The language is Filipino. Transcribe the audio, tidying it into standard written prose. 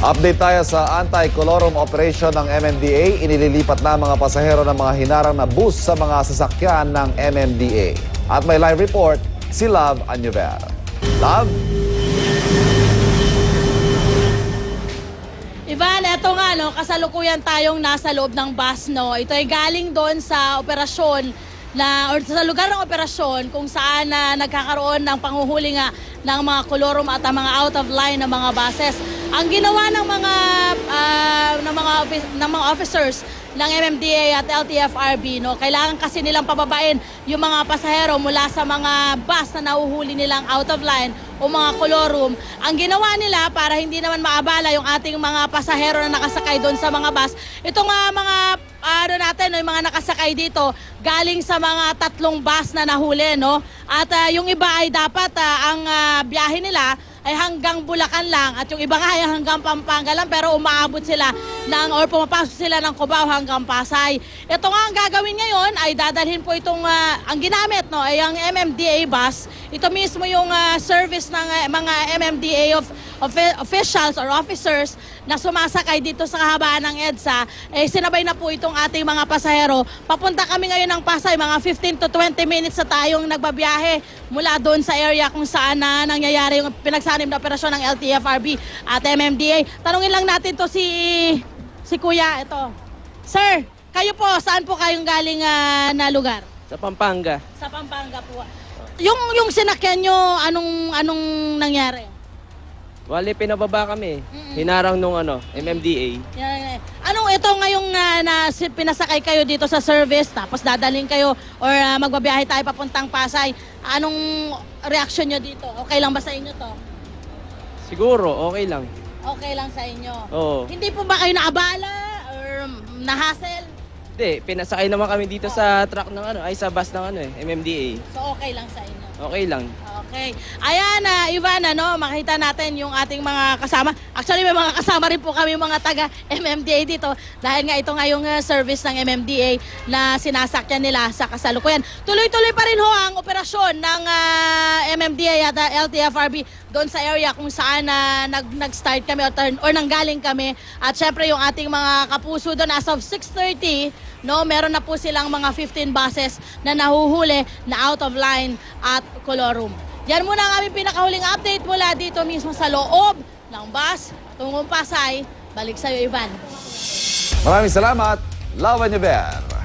Update tayo sa anti-colorum operation ng MMDA. Inililipat na mga pasahero ng mga hinarang na bus sa mga sasakyan ng MMDA. At may live report si Love Anyover. Love? Ivan, eto nga, no, kasalukuyan tayong nasa loob ng bus, no. Ito ay galing doon sa operasyon or sa lugar ng operasyon kung saan nagkakaroon ng panghuhuli nga ng mga colorum at ang mga out of line na mga buses. Ang ginawa ng mga officers ng MMDA at LTFRB, no, kailangan kasi nilang pababain yung mga pasahero mula sa mga bus na nahuhuli nilang out of line o mga colorum. Ang ginawa nila para hindi naman maabala yung ating mga pasahero na nakasakay doon sa mga bus, itong mga yung mga nakasakay dito galing sa mga 3 bus na nahuli, no? At yung iba ay dapat ang biyahe nila ay hanggang Bulacan lang at yung iba nga ay hanggang Pampanga lang, pero umaabot sila or pumapasok sila ng Cubao hanggang Pasay. Ito nga ang gagawin ngayon ay dadalhin po itong ang ginamit, no, ay ang MMDA bus. Ito mismo yung service ng mga MMDA officials or officers na sumasakay dito sa kahabaan ng EDSA. Sinabay na po itong ating mga pasahero. Papunta kami ngayon ng Pasay, mga 15 to 20 minutes na tayong nagbabiyahe mula doon sa area kung saan nangyayari yung pinagsanib na operasyon ng LTFRB at MMDA. Tanungin lang natin to si Kuya, ito. Sir, kayo po, saan po kayong galing na lugar? Sa Pampanga. Sa Pampanga po. Yung sinakyan nyo, anong nangyari? Wali, pinababa kami. Hinarang nung MMDA. Anong ito ngayong pinasakay kayo dito sa service, tapos dadalhin kayo or magbabiyahe tayo papuntang Pasay? Anong reaction nyo dito? Okay lang ba sa inyo to? Siguro, okay lang. Okay lang sa inyo? Oo. Hindi po ba kayo naabala or nahassle? Hindi, pinasakay naman kami dito sa truck ng sa bus ng MMDA. So okay lang sa inyo? Okay lang. Okay. Ayan, Ivan, makita natin yung ating mga kasama. Actually, may mga kasama rin po kami mga taga MMDA dito dahil nga ito nga yung service ng MMDA na sinasakyan nila sa kasalukuyan. Tuloy-tuloy pa rin ho ang operasyon ng MMDA at LTFRB doon sa area kung saan nag-start kami or nanggaling kami. At syempre yung ating mga kapuso doon as of 6:30, no, meron na po silang mga 15 buses na nahuhuli na out of line at colorum. Yan muna ang aming pinakahuling update mula dito mismo sa loob ng bus tungong Pasay. Balik sa'yo, Ivan. Maraming salamat, Love Anyover.